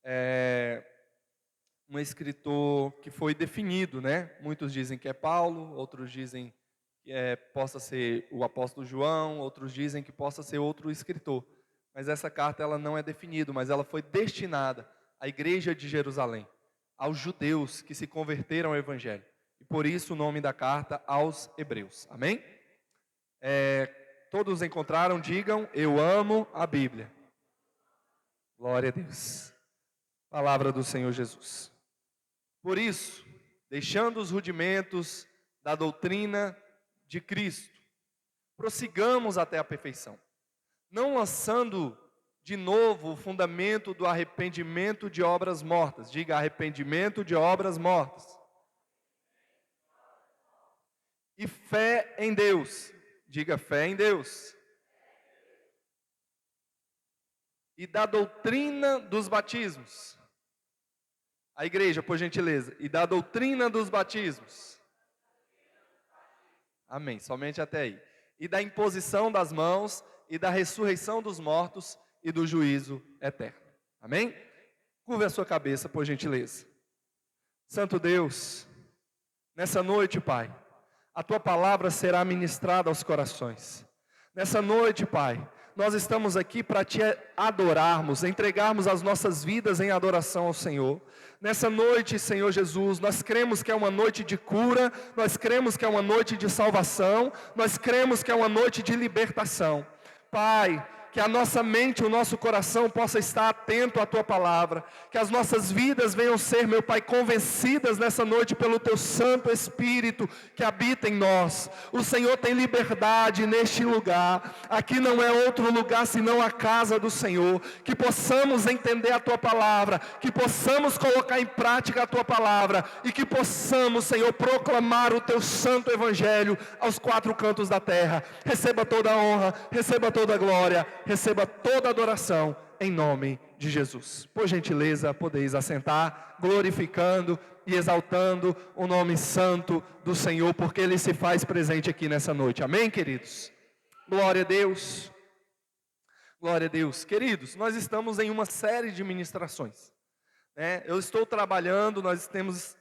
é um escritor que foi definido, né? Muitos dizem que é Paulo, outros dizem que possa ser o apóstolo João, outros dizem que possa ser outro escritor. Mas essa carta ela não é definida, mas ela foi destinada à igreja de Jerusalém, aos judeus que se converteram ao evangelho. E por isso o nome da carta aos Hebreus. Amém? Todos encontraram, digam, eu amo a Bíblia. Glória a Deus. Palavra do Senhor Jesus. Por isso, deixando os rudimentos da doutrina de Cristo, prossigamos até a perfeição, não lançando de novo o fundamento do arrependimento de obras mortas. Diga, arrependimento de obras mortas. E fé em Deus. Diga, fé em Deus. E da doutrina dos batismos. A igreja, por gentileza. E da doutrina dos batismos. Amém, somente até aí. E da imposição das mãos, e da ressurreição dos mortos, e do juízo eterno. Amém? Curva a sua cabeça, por gentileza. Santo Deus, nessa noite, Pai, a Tua palavra será ministrada aos corações. Nessa noite, Pai, nós estamos aqui para Te adorarmos, entregarmos as nossas vidas em adoração ao Senhor. Nessa noite, Senhor Jesus, nós cremos que é uma noite de cura, nós cremos que é uma noite de salvação, nós cremos que é uma noite de libertação. Pai, que a nossa mente, o nosso coração possa estar atento à Tua palavra, que as nossas vidas venham ser, meu Pai, convencidas nessa noite pelo Teu Santo Espírito que habita em nós. O Senhor tem liberdade neste lugar, aqui não é outro lugar senão a casa do Senhor, que possamos entender a Tua palavra, que possamos colocar em prática a Tua palavra, e que possamos, Senhor, proclamar o Teu santo Evangelho aos quatro cantos da terra. Receba toda a honra, receba toda a glória, receba toda a adoração, em nome de Jesus. Por gentileza, podeis assentar, glorificando e exaltando o nome santo do Senhor, porque Ele se faz presente aqui nessa noite. Amém, queridos? Glória a Deus. Glória a Deus. Queridos, nós estamos em uma série de ministrações, né? Eu estou trabalhando, nós temos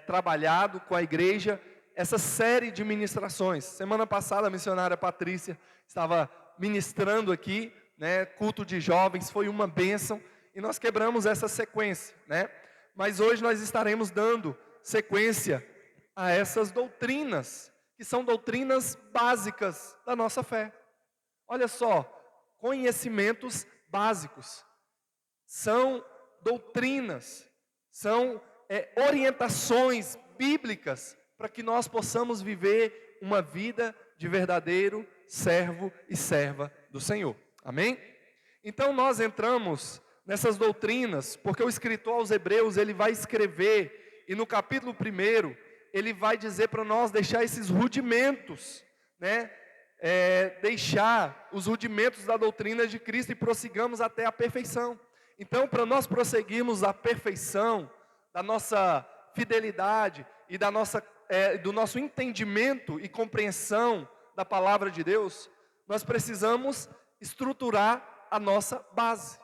trabalhado com a igreja essa série de ministrações. Semana passada a missionária Patrícia estava ministrando aqui, né, culto de jovens, foi uma bênção, e nós quebramos essa sequência, né? Mas hoje nós estaremos dando sequência a essas doutrinas, que são doutrinas básicas da nossa fé. Olha só, conhecimentos básicos, são doutrinas, são orientações bíblicas, para que nós possamos viver uma vida de verdadeiro servo e serva do Senhor. Amém? Então nós entramos nessas doutrinas, porque o escritor aos Hebreus, ele vai escrever, e no capítulo 1, ele vai dizer para nós deixar esses rudimentos, né? Deixar os rudimentos da doutrina de Cristo e prossigamos até a perfeição. Então, para nós prosseguirmos a perfeição da nossa fidelidade e do nosso entendimento e compreensão da palavra de Deus, nós precisamos estruturar a nossa base,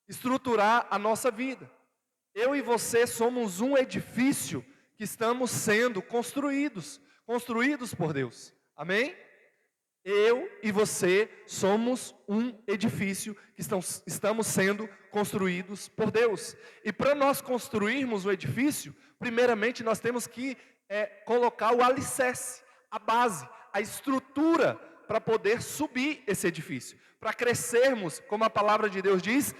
estruturar a nossa vida. Eu e você somos um edifício que estamos sendo construídos por Deus. Amém? Eu e você somos um edifício que estamos sendo construídos por Deus. E para nós construirmos o edifício, primeiramente nós temos que colocar o alicerce, a base, a estrutura para poder subir esse edifício. Para crescermos, como a palavra de Deus diz,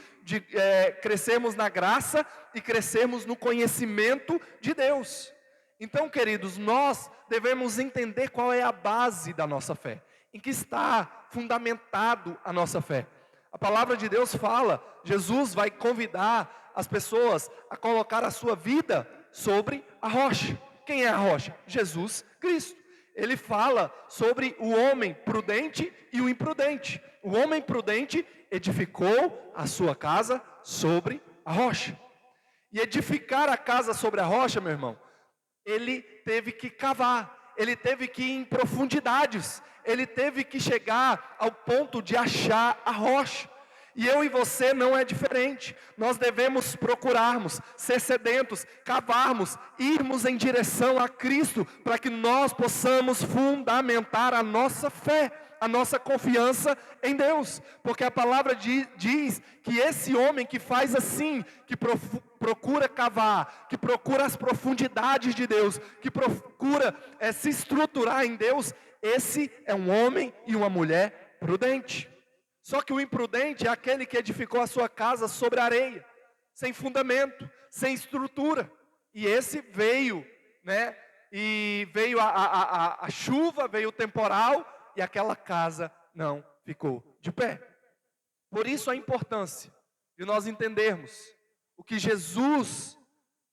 crescermos na graça e crescermos no conhecimento de Deus. Então, queridos, nós devemos entender qual é a base da nossa fé. Em que está fundamentado a nossa fé. A palavra de Deus fala, Jesus vai convidar as pessoas a colocar a sua vida sobre a rocha. Quem é a rocha? Jesus Cristo. Ele fala sobre o homem prudente e o imprudente. O homem prudente edificou a sua casa sobre a rocha. E edificar a casa sobre a rocha, meu irmão, ele teve que cavar, ele teve que ir em profundidades, ele teve que chegar ao ponto de achar a rocha. E eu e você não é diferente. Nós devemos procurarmos, ser sedentos, cavarmos, irmos em direção a Cristo, para que nós possamos fundamentar a nossa fé, a nossa confiança em Deus. Porque a palavra diz que esse homem que faz assim, que procura cavar, que procura as profundidades de Deus, que procura se estruturar em Deus, esse é um homem e uma mulher prudente. Só que o imprudente é aquele que edificou a sua casa sobre areia, sem fundamento, sem estrutura. E esse veio, né? E veio a chuva, veio o temporal, e aquela casa não ficou de pé. Por isso a importância de nós entendermos o que Jesus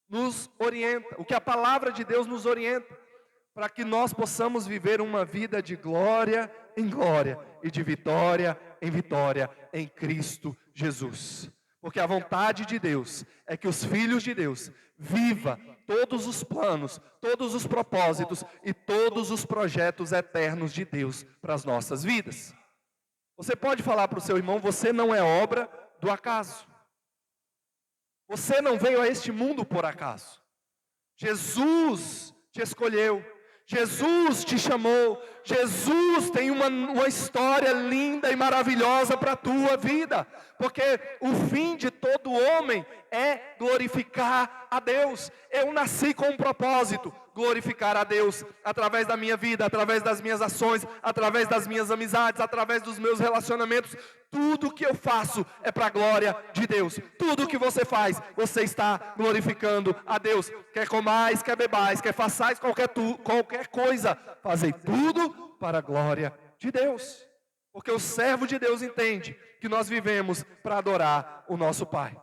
nos orienta, o que a palavra de Deus nos orienta, para que nós possamos viver uma vida de glória em glória e de vitória em vitória em Cristo Jesus. Porque a vontade de Deus é que os filhos de Deus vivam todos os planos, todos os propósitos e todos os projetos eternos de Deus para as nossas vidas. Você pode falar para o seu irmão: você não é obra do acaso. Você não veio a este mundo por acaso. Jesus te escolheu. Jesus te chamou. Jesus tem uma história linda e maravilhosa para a tua vida. Porque o fim de todo homem é glorificar a Deus. Eu nasci com um propósito: glorificar a Deus através da minha vida, através das minhas ações, através das minhas amizades, através dos meus relacionamentos. Tudo que eu faço é para a glória de Deus. Tudo que você faz, você está glorificando a Deus. Quer comais, quer bebais, quer façais qualquer coisa, fazei tudo para a glória de Deus. Porque o servo de Deus entende que nós vivemos para adorar o nosso Pai.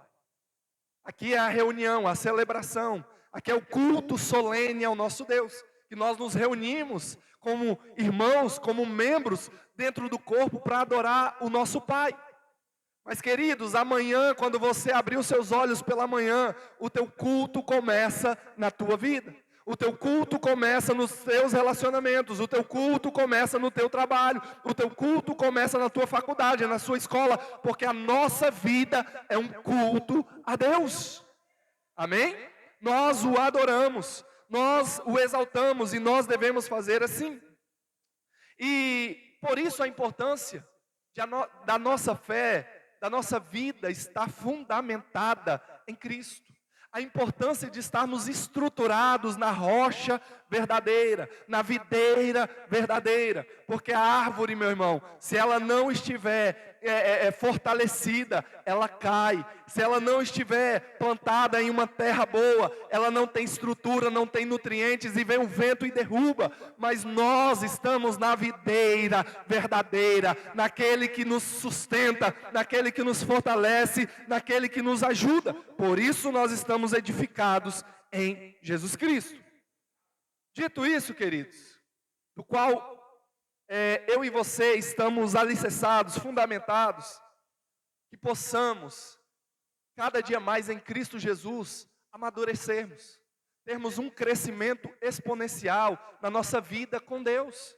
Aqui é a reunião, a celebração. Aqui é o culto solene ao nosso Deus. Que nós nos reunimos como irmãos, como membros dentro do corpo para adorar o nosso Pai. Mas queridos, amanhã, quando você abrir os seus olhos pela manhã, o teu culto começa na tua vida. O teu culto começa nos teus relacionamentos, o teu culto começa no teu trabalho, o teu culto começa na tua faculdade, na sua escola, porque a nossa vida é um culto a Deus. Amém? Nós o adoramos, nós o exaltamos e nós devemos fazer assim. E por isso a importância da nossa fé, da nossa vida estar fundamentada em Cristo. A importância de estarmos estruturados na rocha verdadeira, na videira verdadeira. Porque a árvore, meu irmão, se ela não estiver fortalecida, ela cai. Se ela não estiver plantada em uma terra boa, ela não tem estrutura, não tem nutrientes, e vem o vento e derruba. Mas nós estamos na videira verdadeira, naquele que nos sustenta, naquele que nos fortalece, naquele que nos ajuda. Por isso nós estamos edificados em Jesus Cristo. Dito isso, queridos, do qual eu e você estamos alicerçados, fundamentados, que possamos, cada dia mais em Cristo Jesus, amadurecermos, termos um crescimento exponencial na nossa vida com Deus.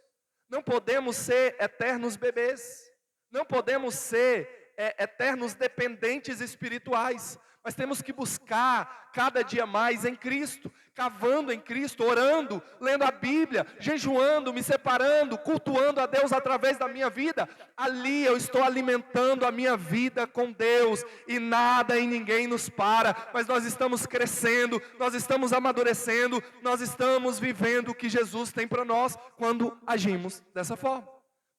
Não podemos ser eternos bebês, não podemos ser eternos dependentes espirituais, mas temos que buscar cada dia mais em Cristo, cavando em Cristo, orando, lendo a Bíblia, jejuando, me separando, cultuando a Deus através da minha vida. Ali eu estou alimentando a minha vida com Deus, e nada e ninguém nos para, mas nós estamos crescendo, nós estamos amadurecendo, nós estamos vivendo o que Jesus tem para nós quando agimos dessa forma.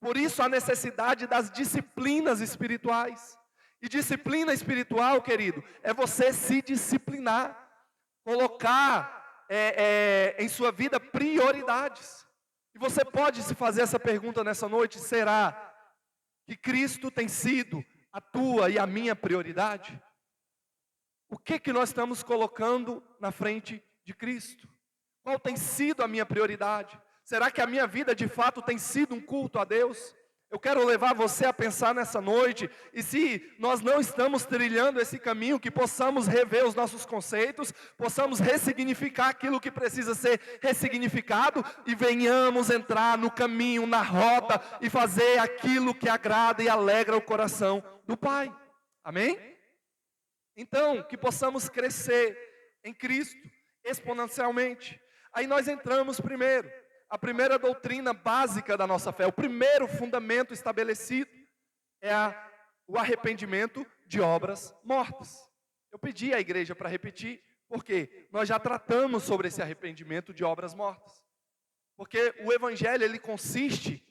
Por isso a necessidade das disciplinas espirituais. E disciplina espiritual, querido, é você se disciplinar, colocar em sua vida prioridades. E você pode se fazer essa pergunta nessa noite: será que Cristo tem sido a tua e a minha prioridade? O que nós estamos colocando na frente de Cristo? Qual tem sido a minha prioridade? Será que a minha vida de fato tem sido um culto a Deus? Eu quero levar você a pensar nessa noite, e se nós não estamos trilhando esse caminho, que possamos rever os nossos conceitos, possamos ressignificar aquilo que precisa ser ressignificado, e venhamos entrar no caminho, na rota, e fazer aquilo que agrada e alegra o coração do Pai. Amém? Então, que possamos crescer em Cristo exponencialmente. Aí nós entramos primeiro, a primeira doutrina básica da nossa fé, o primeiro fundamento estabelecido é o arrependimento de obras mortas. Eu pedi à igreja para repetir, porque nós já tratamos sobre esse arrependimento de obras mortas. Porque o evangelho, ele consiste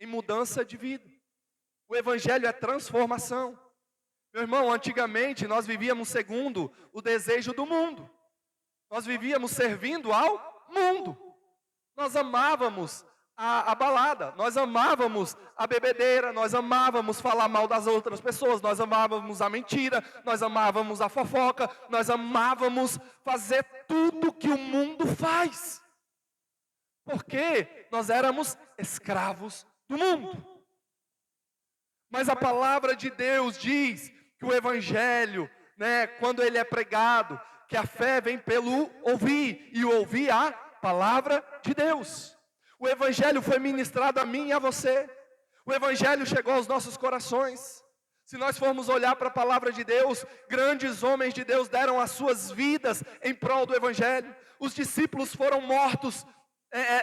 em mudança de vida. O evangelho é transformação. Meu irmão, antigamente nós vivíamos segundo o desejo do mundo. Nós vivíamos servindo ao mundo. Nós amávamos a balada, nós amávamos a bebedeira, nós amávamos falar mal das outras pessoas, nós amávamos a mentira, nós amávamos a fofoca, nós amávamos fazer tudo que o mundo faz. Porque nós éramos escravos do mundo. Mas a palavra de Deus diz que o evangelho, quando ele é pregado, que a fé vem pelo ouvir, e o ouvir a palavra de Deus. O evangelho foi ministrado a mim e a você. O evangelho chegou aos nossos corações. Se nós formos olhar para a palavra de Deus, grandes homens de Deus deram as suas vidas em prol do evangelho. Os discípulos foram mortos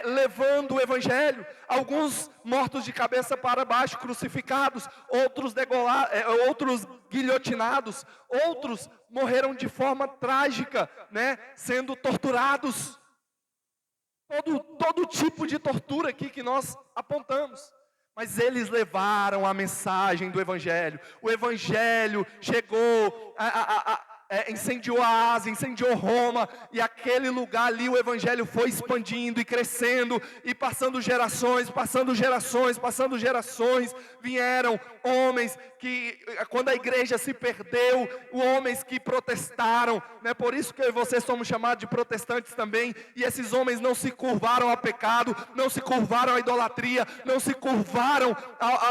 levando o evangelho. Alguns mortos de cabeça para baixo, crucificados. Outros guilhotinados. Outros morreram de forma trágica, sendo torturados. Todo tipo de tortura aqui que nós apontamos. Mas eles levaram a mensagem do evangelho. O evangelho chegou, incendiou a Ásia, incendiou Roma. E aquele lugar ali, o evangelho foi expandindo e crescendo. E passando gerações. Vieram homens que, quando a igreja se perdeu, homens que protestaram. Por isso que eu e você somos chamados de protestantes também. E esses homens não se curvaram ao pecado, não se curvaram à idolatria, não se curvaram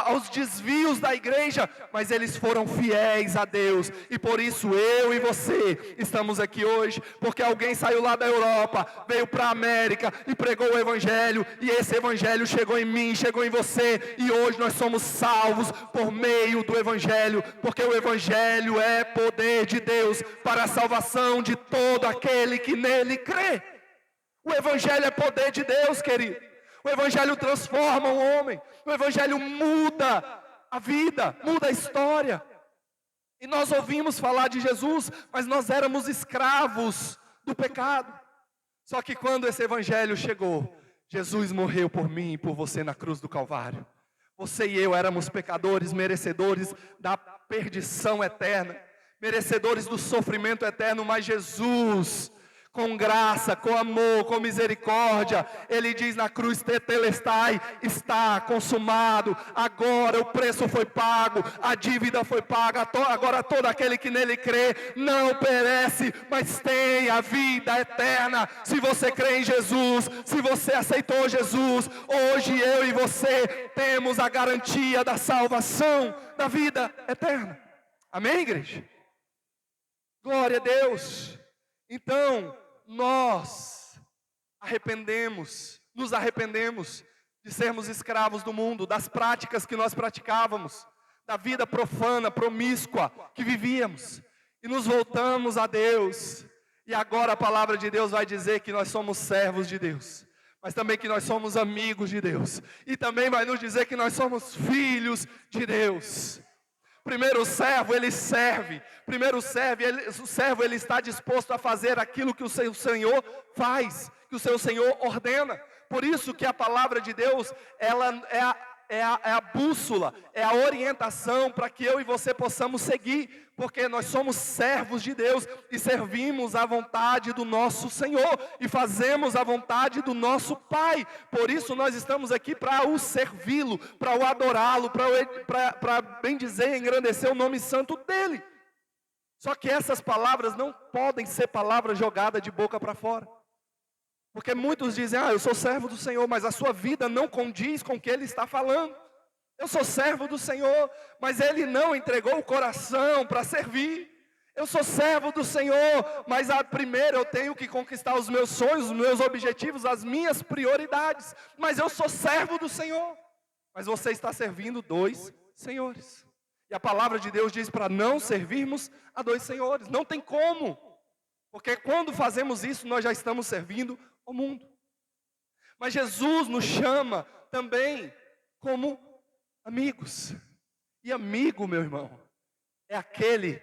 aos desvios da igreja, mas eles foram fiéis a Deus. E por isso eu e você estamos aqui hoje, porque alguém saiu lá da Europa, veio para a América e pregou o evangelho, e esse evangelho chegou em mim, chegou em você, e hoje nós somos salvos por meio do evangelho, porque o evangelho é poder de Deus para a salvação de todo aquele que nele crê. O evangelho é poder de Deus, querido. O evangelho transforma o homem. O evangelho muda a vida, muda a história. E nós ouvimos falar de Jesus, mas nós éramos escravos do pecado. Só que quando esse evangelho chegou, Jesus morreu por mim e por você na cruz do Calvário. Você e eu éramos pecadores, merecedores da perdição eterna, merecedores do sofrimento eterno, mas Jesus, com graça, com amor, com misericórdia, Ele diz na cruz, tetelestai, está consumado, agora o preço foi pago, a dívida foi paga, agora todo aquele que nele crê, não perece, mas tem a vida eterna. Se você crê em Jesus, se você aceitou Jesus, hoje eu e você temos a garantia da salvação, da vida eterna. Amém, igreja? Glória a Deus. Então, nós nos arrependemos de sermos escravos do mundo, das práticas que nós praticávamos, da vida profana, promíscua que vivíamos, e nos voltamos a Deus. E agora a palavra de Deus vai dizer que nós somos servos de Deus, mas também que nós somos amigos de Deus, e também vai nos dizer que nós somos filhos de Deus. Primeiro o servo, ele serve. O servo, ele está disposto a fazer aquilo que o seu Senhor faz, que o seu Senhor ordena. Por isso que a palavra de Deus, ela é a bússola, é a orientação para que eu e você possamos seguir, porque nós somos servos de Deus e servimos a vontade do nosso Senhor e fazemos a vontade do nosso Pai. Por isso nós estamos aqui para o servi-lo, para o adorá-lo, para bem dizer e engrandecer o nome santo dEle. Só que essas palavras não podem ser palavras jogadas de boca para fora. Porque muitos dizem, eu sou servo do Senhor, mas a sua vida não condiz com o que Ele está falando. Eu sou servo do Senhor, mas Ele não entregou o coração para servir. Eu sou servo do Senhor, mas primeiro eu tenho que conquistar os meus sonhos, os meus objetivos, as minhas prioridades. Mas eu sou servo do Senhor. Mas você está servindo dois senhores. E a palavra de Deus diz para não servirmos a dois senhores. Não tem como. Porque quando fazemos isso, nós já estamos servindo o mundo. Mas Jesus nos chama também como amigos. E amigo, meu irmão, é aquele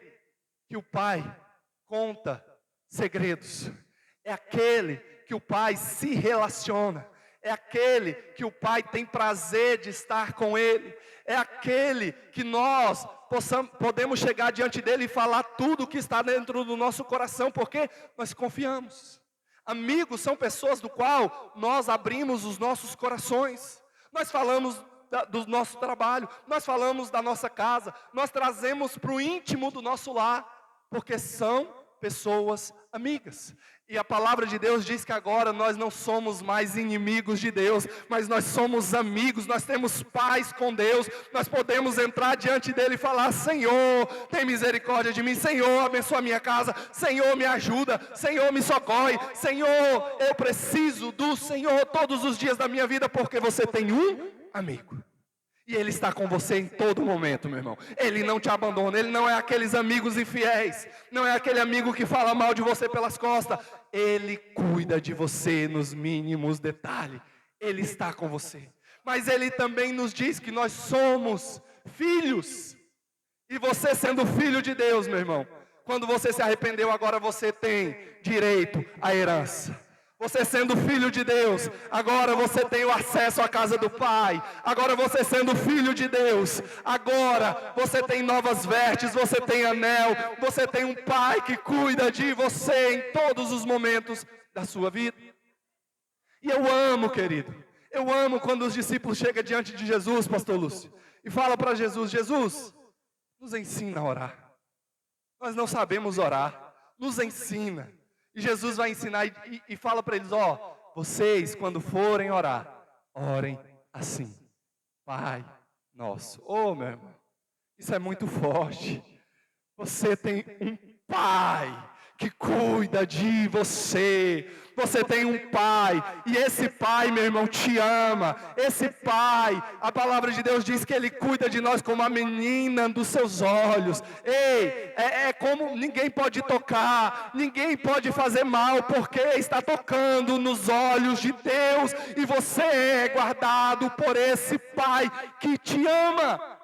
que o Pai conta segredos. É aquele que o Pai se relaciona. É aquele que o Pai tem prazer de estar com ele. É aquele que nós podemos chegar diante dele e falar tudo o que está dentro do nosso coração, porque nós confiamos. Amigos são pessoas do qual nós abrimos os nossos corações. Nós falamos do nosso trabalho, nós falamos da nossa casa, nós trazemos para o íntimo do nosso lar, porque são pessoas amigas. E a palavra de Deus diz que agora nós não somos mais inimigos de Deus, mas nós somos amigos, nós temos paz com Deus, nós podemos entrar diante dele e falar: Senhor, tem misericórdia de mim, Senhor, abençoa a minha casa, Senhor, me ajuda, Senhor, me socorre, Senhor, eu preciso do Senhor todos os dias da minha vida, porque você tem um amigo. E Ele está com você em todo momento, meu irmão. Ele não te abandona, Ele não é aqueles amigos infiéis, não é aquele amigo que fala mal de você pelas costas. Ele cuida de você nos mínimos detalhes. Ele está com você. Mas Ele também nos diz que nós somos filhos. E você sendo filho de Deus, meu irmão, quando você se arrependeu, agora você tem direito à herança. Você sendo filho de Deus, agora você tem o acesso à casa do Pai. Agora você sendo filho de Deus, agora você tem novas vestes, você tem anel, você tem um Pai que cuida de você em todos os momentos da sua vida. E eu amo, querido, eu amo quando os discípulos chegam diante de Jesus, pastor Lúcio, e falam para Jesus: Jesus, nos ensina a orar. Nós não sabemos orar, nos ensina. E Jesus vai ensinar e fala para eles: vocês quando forem orar, orem assim: Pai nosso. Meu irmão, isso é muito forte. Você tem um Pai que cuida de você. Você tem um Pai, e esse Pai, meu irmão, te ama. Esse Pai, a palavra de Deus diz que Ele cuida de nós como a menina dos seus olhos. É como ninguém pode tocar, ninguém pode fazer mal, porque está tocando nos olhos de Deus, e você é guardado por esse Pai que te ama,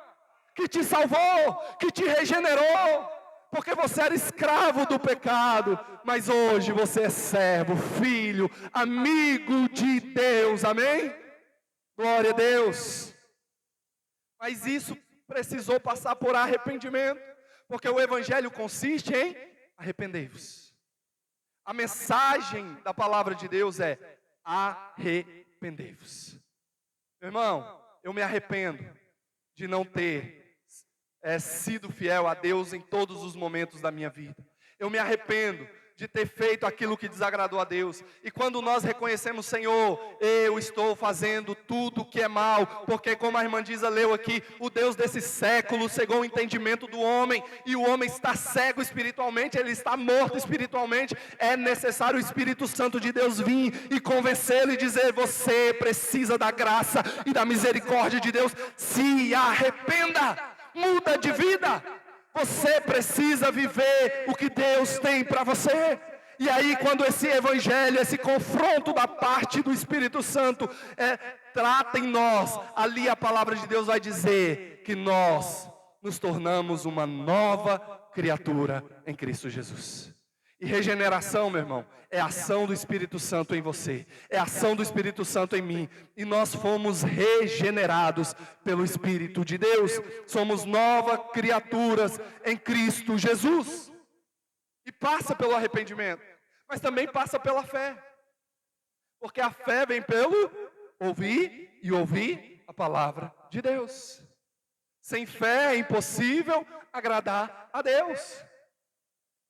que te salvou, que te regenerou. Porque você era escravo do pecado, mas hoje você é servo, filho, amigo de Deus, amém? Glória a Deus. Mas isso precisou passar por arrependimento, porque o Evangelho consiste em arrependei-vos. A mensagem da palavra de Deus é arrependei-vos. Meu irmão, eu me arrependo de não ter sido fiel a Deus em todos os momentos da minha vida. Eu me arrependo de ter feito aquilo que desagradou a Deus. E quando nós reconhecemos: Senhor, eu estou fazendo tudo que é mal, porque como a irmã Diza leu aqui, o Deus desse século cegou o entendimento do homem, e o homem está cego espiritualmente, ele está morto espiritualmente. É necessário o Espírito Santo de Deus vir e convencê-lo e dizer: você precisa da graça e da misericórdia de Deus, se arrependa. Muda de vida. Você precisa viver o que Deus tem para você. E aí, quando esse evangelho, esse confronto da parte do Espírito Santo trata em nós, ali a palavra de Deus vai dizer que nós nos tornamos uma nova criatura em Cristo Jesus. E regeneração, meu irmão, é a ação do Espírito Santo em você, é a ação do Espírito Santo em mim, e nós fomos regenerados pelo Espírito de Deus, somos novas criaturas em Cristo Jesus. E passa pelo arrependimento, mas também passa pela fé, porque a fé vem pelo ouvir, e ouvir a palavra de Deus. Sem fé é impossível agradar a Deus.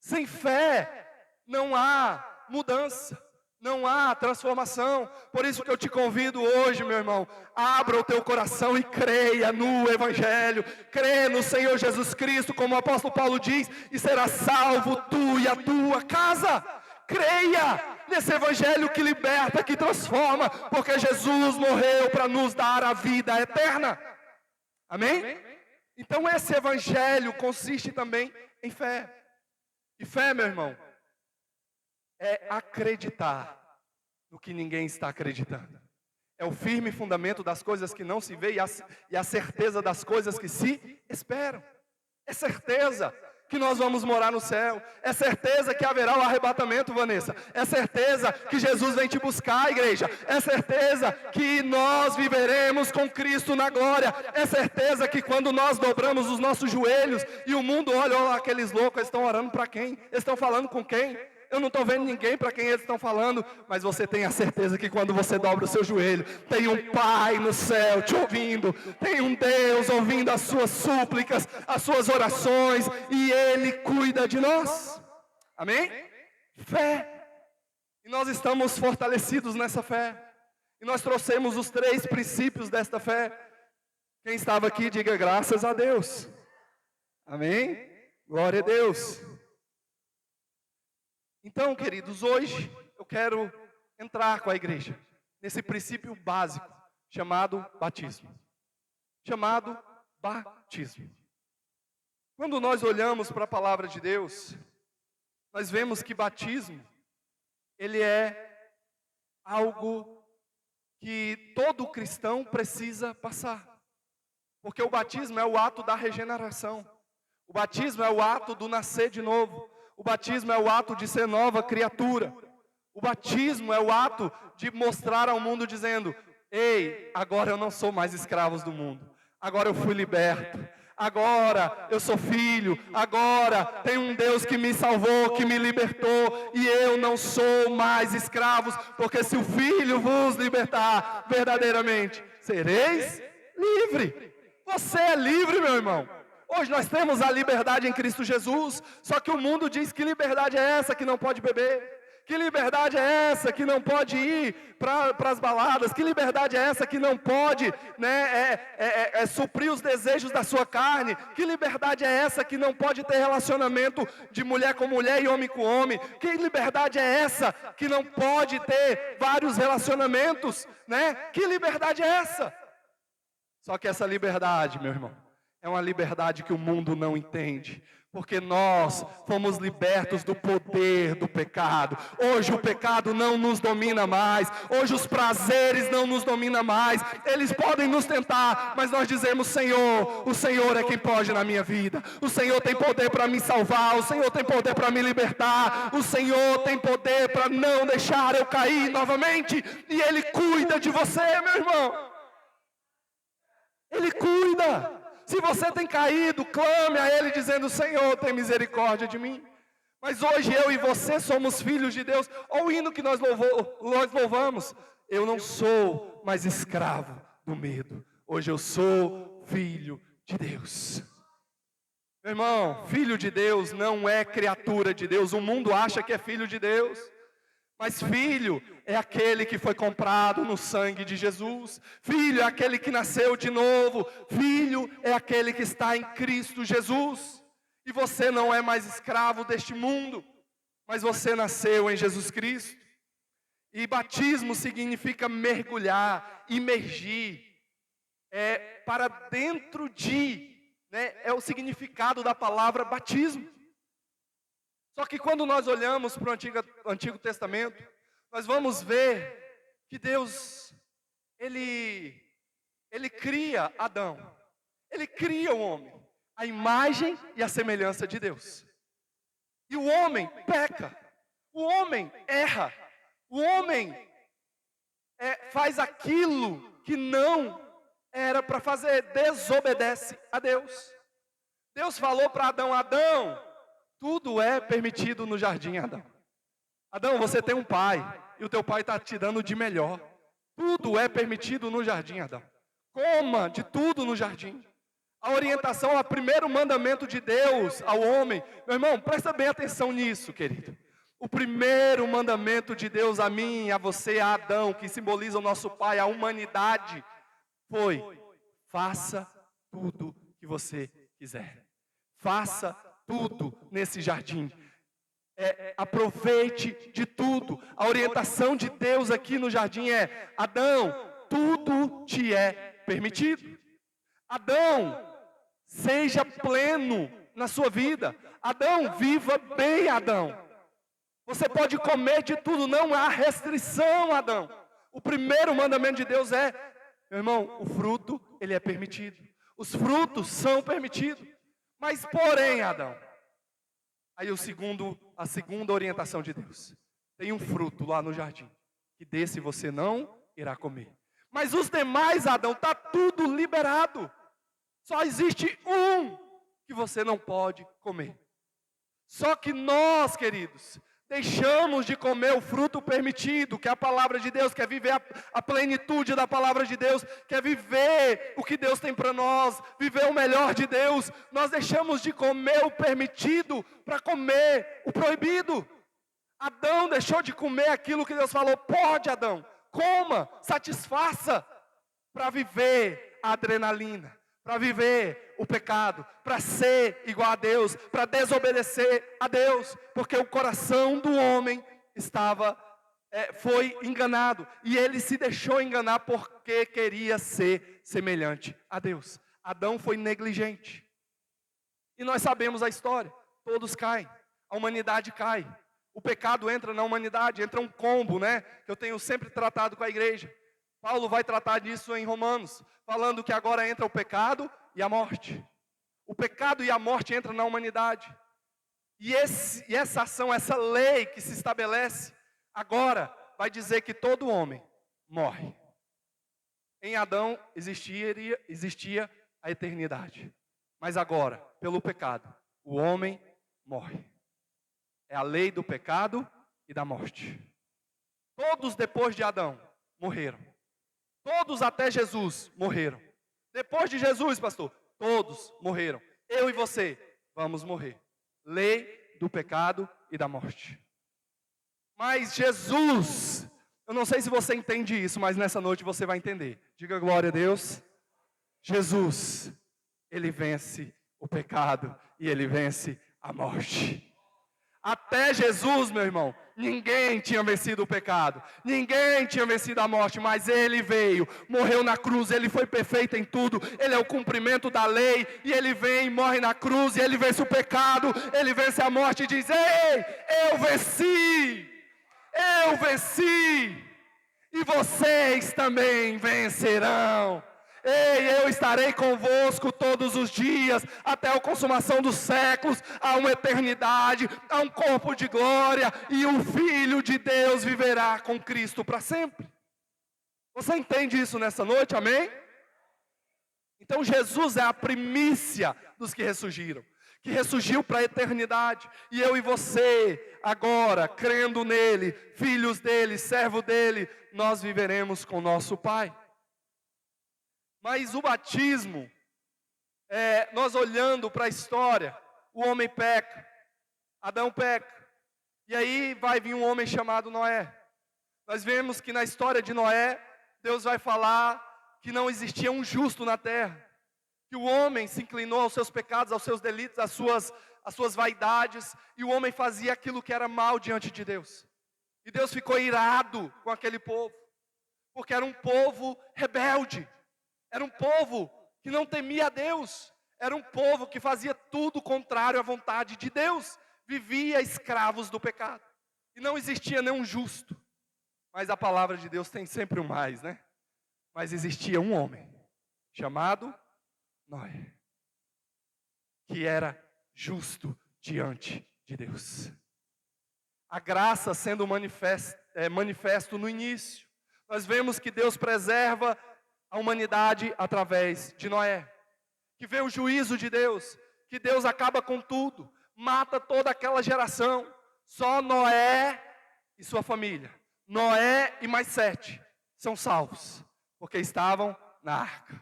Sem fé não há mudança, não há transformação. Por isso que eu te convido hoje, meu irmão, abra o teu coração e creia no Evangelho, creia no Senhor Jesus Cristo, como o apóstolo Paulo diz, e será salvo tu e a tua casa. Creia nesse Evangelho que liberta, que transforma, porque Jesus morreu para nos dar a vida eterna. Amém? Então esse evangelho consiste também em fé. E fé, meu irmão, é acreditar no que ninguém está acreditando. É o firme fundamento das coisas que não se vê e a certeza das coisas que se esperam. É certeza que nós vamos morar no céu. É certeza que haverá o arrebatamento, Vanessa. É certeza que Jesus vem te buscar, igreja. É certeza que nós viveremos com Cristo na glória. É certeza que quando nós dobramos os nossos joelhos e o mundo olha, olha aqueles loucos, eles estão orando para quem? Eles estão falando com quem? Eu não estou vendo ninguém para quem eles estão falando, mas você tem a certeza que quando você dobra o seu joelho, tem um Pai no céu te ouvindo, tem um Deus ouvindo as suas súplicas, as suas orações, e Ele cuida de nós. Amém? Fé. E nós estamos fortalecidos nessa fé. E nós trouxemos os 3 princípios desta fé. Quem estava aqui, diga graças a Deus. Amém? Glória a Deus. Então, queridos, hoje eu quero entrar com a igreja nesse princípio básico chamado batismo. Chamado batismo. Quando nós olhamos para a palavra de Deus, nós vemos que batismo, ele é algo que todo cristão precisa passar. Porque o batismo é o ato da regeneração. O batismo é o ato do nascer de novo. O batismo é o ato de ser nova criatura. O batismo é o ato de mostrar ao mundo dizendo: ei, agora eu não sou mais escravo do mundo. Agora eu fui liberto. Agora eu sou filho. Agora tem um Deus que me salvou, que me libertou. E eu não sou mais escravos. Porque se o Filho vos libertar, verdadeiramente sereis livre. Você é livre, meu irmão. Hoje nós temos a liberdade em Cristo Jesus, só que o mundo diz: que liberdade é essa que não pode beber? Que liberdade é essa que não pode ir para as baladas? Que liberdade é essa que não pode suprir os desejos da sua carne? Que liberdade é essa que não pode ter relacionamento de mulher com mulher e homem com homem? Que liberdade é essa que não pode ter vários relacionamentos, né? Que liberdade é essa? Só que essa liberdade, meu irmão, é uma liberdade que o mundo não entende, porque nós fomos libertos do poder do pecado. Hoje o pecado não nos domina mais, hoje os prazeres não nos dominam mais. Eles podem nos tentar, mas nós dizemos: Senhor, o Senhor é quem pode na minha vida. O Senhor tem poder para me salvar, o Senhor tem poder para me libertar, o Senhor tem poder para não deixar eu cair novamente, e Ele cuida de você, meu irmão. Ele cuida. Se você tem caído, clame a Ele dizendo: Senhor, tem misericórdia de mim. Mas hoje eu e você somos filhos de Deus. Olha o hino que nós louvamos: eu não sou mais escravo do medo. Hoje eu sou filho de Deus. Meu irmão, filho de Deus não é criatura de Deus. O mundo acha que é filho de Deus. Mas filho é aquele que foi comprado no sangue de Jesus. Filho é aquele que nasceu de novo. Filho é aquele que está em Cristo Jesus. E você não é mais escravo deste mundo, mas você nasceu em Jesus Cristo. E batismo significa mergulhar, imergir, para dentro de, né, é o significado da palavra batismo. Só que quando nós olhamos para o Antigo Testamento, nós vamos ver que Deus, Ele cria Adão, Ele cria o homem, a imagem e a semelhança de Deus. E o homem peca, o homem erra, o homem faz aquilo que não era para fazer, desobedece a Deus. Deus falou para Adão: Adão, tudo é permitido no jardim, Adão. Adão, você tem um pai, e o teu pai está te dando de melhor. Tudo é permitido no jardim, Adão. Coma de tudo no jardim. A orientação, o primeiro mandamento de Deus ao homem. Meu irmão, presta bem atenção nisso, querido. O primeiro mandamento de Deus a mim, a você, a Adão, que simboliza o nosso pai, a humanidade, foi: faça tudo que você quiser. Faça tudo nesse jardim. Aproveite de tudo. A orientação de Deus aqui no jardim é: Adão, tudo te é permitido. Adão, Seja pleno na sua vida. Adão, viva bem, Adão. Você pode comer de tudo, não há restrição, Adão. O primeiro mandamento de Deus é, meu irmão, o fruto, ele é permitido. Os frutos são permitidos. Mas porém, Adão, aí a segunda orientação de Deus. Tem um fruto lá no jardim, que desse você não irá comer. Mas os demais, Adão, está tudo liberado. Só existe um que você não pode comer. Só que nós, queridos, deixamos de comer o fruto permitido, que é a palavra de Deus, quer viver a plenitude da palavra de Deus, quer viver o que Deus tem para nós, viver o melhor de Deus. Nós deixamos de comer o permitido para comer o proibido. Adão deixou de comer aquilo que Deus falou, pode, Adão, coma, satisfaça, para viver a adrenalina, para viver o pecado, para ser igual a Deus, para desobedecer a Deus, porque o coração do homem foi enganado, e ele se deixou enganar porque queria ser semelhante a Deus. Adão foi negligente, e nós sabemos a história, todos caem, a humanidade cai, o pecado entra na humanidade, entra um combo, né, que eu tenho sempre tratado com a igreja. Paulo vai tratar disso em Romanos, falando que agora entra o pecado e a morte. O pecado e a morte entram na humanidade. E essa ação, essa lei que se estabelece, agora vai dizer que todo homem morre. Em Adão existia a eternidade. Mas agora, pelo pecado, o homem morre. É a lei do pecado e da morte. Todos depois de Adão morreram. Todos até Jesus morreram. Depois de Jesus, pastor, todos morreram. Eu e você vamos morrer. Lei do pecado e da morte. Mas Jesus, eu não sei se você entende isso, mas nessa noite você vai entender. Diga glória a Deus. Jesus, ele vence o pecado e ele vence a morte. Até Jesus, meu irmão, ninguém tinha vencido o pecado, ninguém tinha vencido a morte, mas ele veio, morreu na cruz, ele foi perfeito em tudo, ele é o cumprimento da lei, e ele vem, morre na cruz, e ele vence o pecado, ele vence a morte e diz, ei, eu venci, e vocês também vencerão. Ei, eu estarei convosco todos os dias, até a consumação dos séculos, há uma eternidade, há um corpo de glória, e o Filho de Deus viverá com Cristo para sempre. Você entende isso nessa noite, amém? Então Jesus é a primícia dos que ressurgiram, que ressurgiu para a eternidade, e eu e você, agora, crendo nele, filhos dele, servo dele, nós viveremos com nosso Pai. Mas o batismo, nós olhando para a história, o homem peca, Adão peca, e aí vai vir um homem chamado Noé. Nós vemos que na história de Noé, Deus vai falar que não existia um justo na terra, que o homem se inclinou aos seus pecados, aos seus delitos, às suas vaidades, e o homem fazia aquilo que era mal diante de Deus. E Deus ficou irado com aquele povo, porque era um povo rebelde. Era um povo que não temia a Deus. Era um povo que fazia tudo contrário à vontade de Deus. Vivia escravos do pecado. E não existia nenhum justo. Mas a palavra de Deus tem sempre um mais, né? Mas existia um homem, chamado Noé, que era justo diante de Deus. A graça sendo manifesto no início. Nós vemos que Deus preserva a humanidade através de Noé, que vê o juízo de Deus, que Deus acaba com tudo, mata toda aquela geração, só Noé e sua família, Noé e mais 7, são salvos, porque estavam na arca,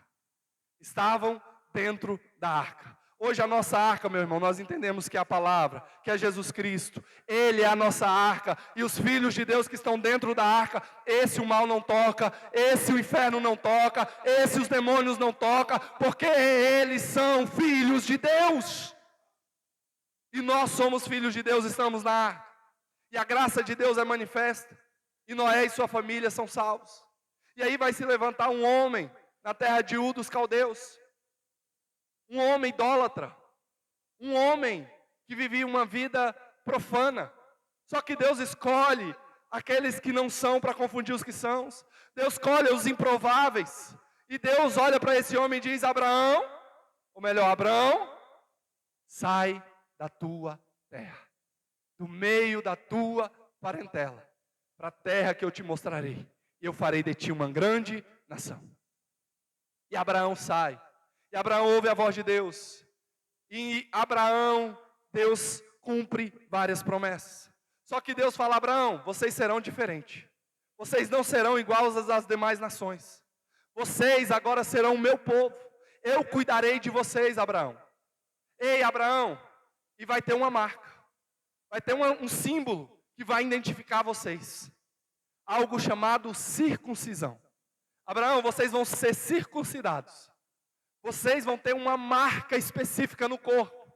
estavam dentro da arca. Hoje a nossa arca, meu irmão, nós entendemos que é a palavra, que é Jesus Cristo. Ele é a nossa arca. E os filhos de Deus que estão dentro da arca, esse o mal não toca, esse o inferno não toca, esse os demônios não toca, porque eles são filhos de Deus. E nós somos filhos de Deus, estamos na arca. E a graça de Deus é manifesta. E Noé e sua família são salvos. E aí vai se levantar um homem na terra de Ur dos caldeus. um homem idólatra, um homem que vivia uma vida profana. Só que Deus escolhe aqueles que não são para confundir os que são. Deus escolhe os improváveis. E Deus olha para esse homem e diz: Abraão, ou melhor, Abraão, sai da tua terra, do meio da tua parentela, para a terra que eu te mostrarei, e eu farei de ti uma grande nação. E Abraão sai, e Abraão ouve a voz de Deus, e Abraão, Deus cumpre várias promessas. Só que Deus fala: Abraão, vocês serão diferentes, vocês não serão iguais às demais nações, vocês agora serão o meu povo, eu cuidarei de vocês, Abraão. Ei, Abraão, e vai ter uma marca, vai ter um símbolo que vai identificar vocês, algo chamado circuncisão. Abraão, vocês vão ser circuncidados, vocês vão ter uma marca específica no corpo,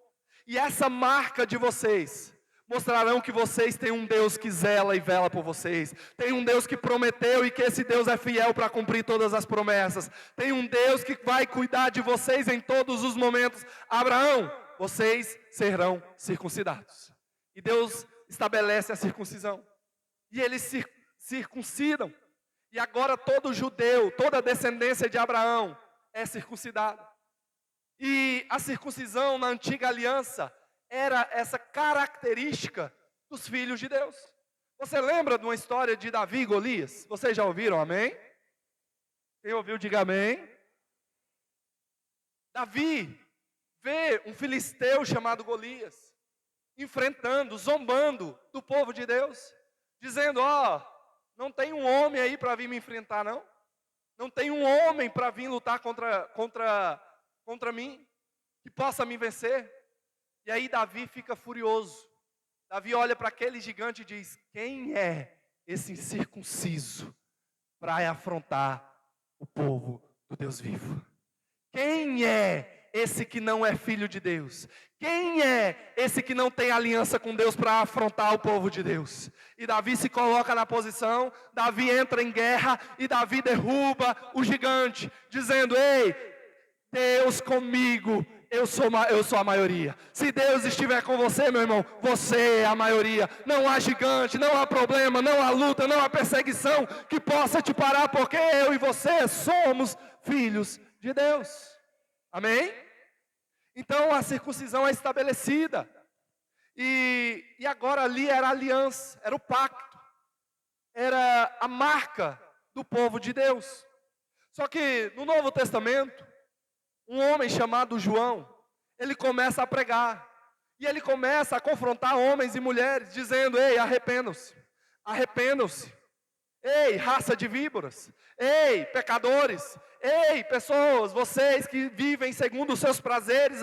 e essa marca de vocês mostrarão que vocês têm um Deus que zela e vela por vocês, tem um Deus que prometeu e que esse Deus é fiel para cumprir todas as promessas, tem um Deus que vai cuidar de vocês em todos os momentos. Abraão, vocês serão circuncidados. E Deus estabelece a circuncisão, e eles circuncidam, e agora todo judeu, toda a descendência de Abraão é circuncidada. E a circuncisão na antiga aliança era essa característica dos filhos de Deus. Você lembra de uma história de Davi e Golias? Vocês já ouviram, amém? Quem ouviu, diga amém. Davi vê um filisteu chamado Golias, enfrentando, zombando do povo de Deus, dizendo: não tem um homem aí para vir me enfrentar, não. Não tem um homem para vir lutar contra mim, que possa me vencer. E aí Davi fica furioso. Davi olha para aquele gigante e diz: quem é esse incircunciso para afrontar o povo do Deus vivo? Quem é esse que não é filho de Deus? Quem é esse que não tem aliança com Deus para afrontar o povo de Deus? E Davi se coloca na posição, Davi entra em guerra e Davi derruba o gigante, dizendo: ei, Deus comigo, eu sou a maioria. Se Deus estiver com você, meu irmão, você é a maioria. Não há gigante, não há problema, não há luta, não há perseguição que possa te parar, porque eu e você somos filhos de Deus. Amém? Então a circuncisão é estabelecida. E agora ali era a aliança, era o pacto, era a marca do povo de Deus. Só que no Novo Testamento, um homem chamado João, ele começa a pregar, e ele começa a confrontar homens e mulheres, dizendo: ei, arrependam-se, arrependam-se, ei, raça de víboras, ei, pecadores, ei, pessoas, vocês que vivem segundo os seus prazeres,